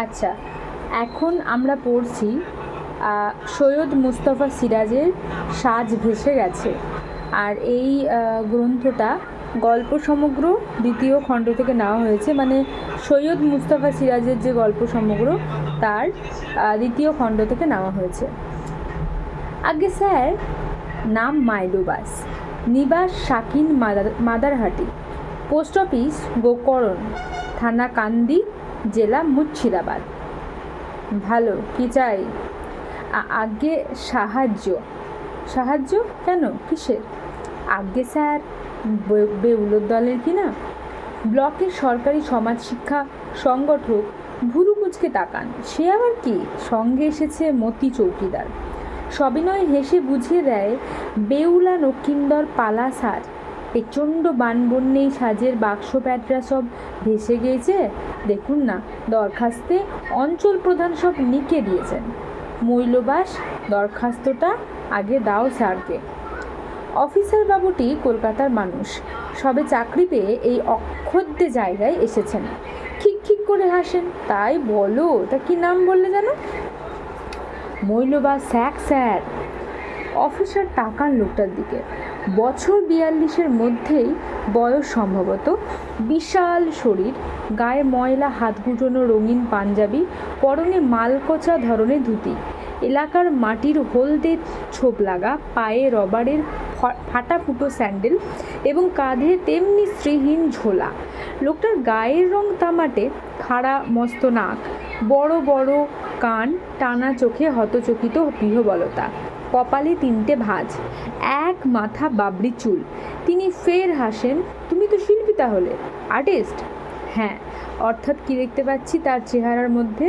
আচ্ছা, এখন আমরা পড়ছি সৈয়দ মুস্তফা সিরাজের সাজ ভেসে গেছে। আর এই গ্রন্থটা গল্প সমগ্র দ্বিতীয় খণ্ড থেকে নেওয়া হয়েছে, মানে সৈয়দ মুস্তফা সিরাজের যে গল্প সমগ্র তার দ্বিতীয় খণ্ড থেকে নেওয়া হয়েছে। আগে স্যার, নাম মাইলোবাস, নিবাস শাকিন মাদারহাটি, পোস্ট অফিস গোকরণ, থানা কান্দি, জেলা মুর্শিদাবাদ। ভালো, কি চাই? আগে সাহায্য। সাহায্য কেন, কিসের? আগে স্যার, বেউলোর দলের কি না? ব্লকের সরকারি সমাজ শিক্ষা সংগঠক ভুরু কুচকে তাকান। সে আবার কি? সঙ্গে এসেছে মতি চৌকিদার। সবিনয় হেসে বুঝিয়ে দেয়, বেউলা নকিন্দর পালা সাজ। প্রচণ্ড বানবন্যেই সাজের বাক্স প্যাটরা সব ভেসে গিয়েছে। দেখুন না, দরখাস্তে অঞ্চল প্রধান সব লিখে দিয়েছেন। মৈলবাস, দরখাস্তটা আগে দাও স্যারকে। অফিসার বাবুটি কলকাতার মানুষ, সবে চাকরি পেয়ে এই অক্ষদ্যে জায়গায় এসেছেন। খিক করে হাসেন। তাই বলো, তা কি নাম বললে যেন? মৈলবাস স্যার। অফিসার তাকান লোকটার দিকে। বছর 42-এর মধ্যেই বয়স সম্ভবত। বিশাল শরীর, গায়ে ময়লা হাত গুটানো রঙিন পাঞ্জাবি, পরনে মালকোচা ধরনের ধুতি, এলাকার মাটির হলদে ছোপ লাগা, পায়ে রবারের ফাটা ফুটো স্যান্ডেল এবং কাঁধে তেমনি শ্রীহীন ঝোলা। লোকটার গায়ের রং তামাটে, খাড়া মস্ত নাক, বড় বড় কান, টানা চোখে হতচকিত গৃহবলতা, কপালে 3টে ভাঁজ, এক মাথা বাবরি চুল। তিনি ফের হাসেন। তুমি তো শিল্পী তাহলে, আর্টিস্ট? হ্যাঁ। অর্থাৎ কি দেখতে পাচ্ছি তার চেহারার মধ্যে?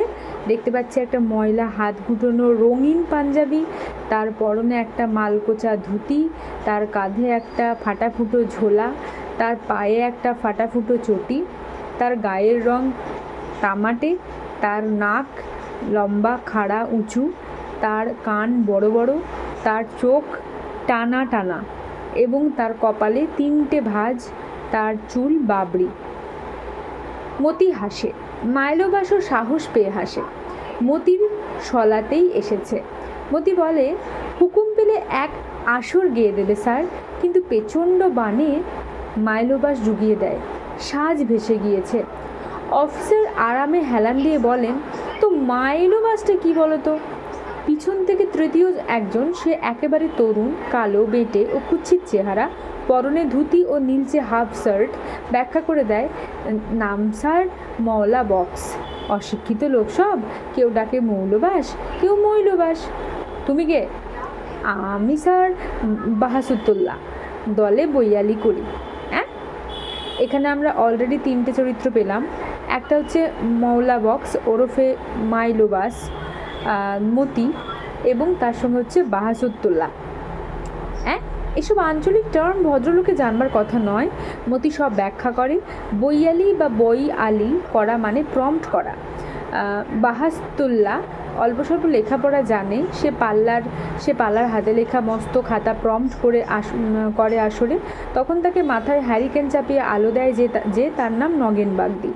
দেখতে পাচ্ছি একটা ময়লা হাত গুটানো রঙিন পাঞ্জাবি, তার পরনে একটা মালকোচা ধুতি, তার কাঁধে একটা ফাটাফুটো ঝোলা, তার পায়ে একটা ফাটাফুটো চটি, তার গায়ের রং তামাটে, তার নাক লম্বা খাড়া উঁচু, তার কান বড় বড়, তার চোখ টানা টানা এবং তার কপালে 3টে ভাঁজ, তার চুল বাবরি। মতি হাসে। মাইলোবাসও সাহস পেয়ে হাসে। মতির সলাতেই এসেছে। মতি বলে, হুকুম পেলে এক আসর গেয়ে দেবে স্যার, কিন্তু প্রচণ্ড বানে। মাইলোবাস জুগিয়ে দেয়, সাজ ভেসে গিয়েছে। অফিসার আরামে হেলান দিয়ে বলেন, তো মাইলোবাসটা কি বলো তো? পিছন থেকে তৃতীয় একজন, সে একেবারে তরুণ, কালো বেঁটে ও কুৎসিত চেহারা, পরনে ধুতি ও নীলচে হাফ শার্ট, ব্যাখ্যা করে দেয়, নাম স্যার মওলা বক্স। অশিক্ষিত লোক সব, কেউ ডাকে মৌলবাস, কেউ মৈলবাস। তুমি কে? আমি স্যার বাহাসুদ্দোল্লা, দলে বইয়ালি করি। হ্যাঁ, এখানে আমরা অলরেডি 3টে চরিত্র পেলাম। একটা হচ্ছে মওলা বক্স ওরফে মাইলোবাস, মতি, এবং তার সঙ্গে হচ্ছে বাহাসুদ্দোল্লা। হ্যাঁ, এসব আঞ্চলিক টার্ম ভদ্রলোকে জানবার কথা নয়। মতি সব ব্যাখ্যা করে। বইয়ালি বা বই আলি করা মানে প্রম্পট করা। বাহাসুদ্দোল্লা অল্প স্বল্প লেখাপড়া জানে। সে পাল্লার হাতে লেখা মস্ত খাতা প্রম্পট করে আসরে। তখন তাকে মাথায় হ্যারিকেন চাপিয়ে আলো দেয় যে তার নাম নগেন বাগদি।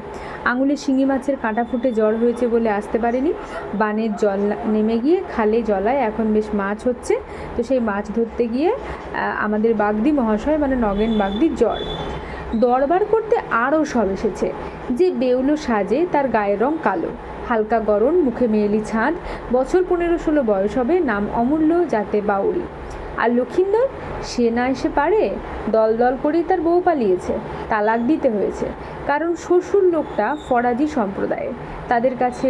আঙুলে শিঙি মাছের কাঁটা ফুটে জ্বর হয়েছে বলে আসতে পারেনি। বানের জল নেমে গিয়ে খালে জলায় এখন বেশ মাছ হচ্ছে, তো সেই মাছ ধরতে গিয়ে আমাদের বাগদি মহাশয় মানে নগেন বাগদির জ্বর। দরবার করতে আরও সব এসেছে। যে বেউলো সাজে, তার গায়ের রং কালো, হালকা গরম, মুখে মেয়েলি ছাঁদ, বছর 15-16 বয়স হবে, নাম অমূল্য, জাতে বাউরি। আর লক্ষিন্দর, সে না এসে পারে, দল দল করেই তার বউ পালিয়েছে, তালাক দিতে হয়েছে। কারণ শ্বশুর লোকটা ফরাজি সম্প্রদায়ের, তাদের কাছে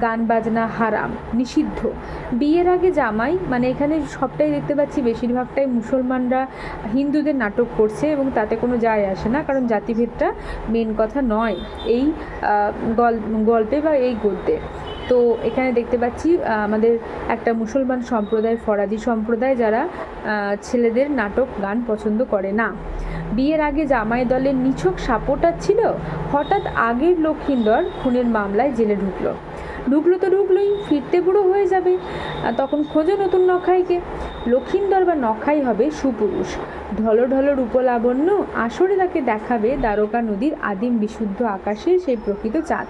গান বাজনা হারাম, নিষিদ্ধ। বিয়ের আগে জামাই, মানে এখানে সবটাই দেখতে পাচ্ছি বেশিরভাগটাই মুসলমানরা হিন্দুদের নাটক করছে এবং তাতে কোনো যায় আসে না, কারণ জাতিভেদটা মেন কথা নয় এই গল্পে বা এই গদ্যে। তো এখানে দেখতে পাচ্ছি আমাদের একটা মুসলমান সম্প্রদায়, ফরাজি সম্প্রদায়, যারা ছেলেদের নাটক গান পছন্দ করে না। বিয়ের আগে জামাই দলের নিছক সাপোর্টার ছিল। হঠাৎ আগের লক্ষিন্দর খুনের মামলায় জেলে ঢুকলোই, ফিরতে বুড়ো হয়ে যাবে, তখন খোঁজো নতুন নখাইকে। লক্ষিন্দর বা নখাই হবে সুপুরুষ, ঢলো রূপলাবণ্য, আসরে তাকে দেখাবে দ্বারকা নদীর আদিম বিশুদ্ধ আকাশে সেই প্রকৃত চাঁদ।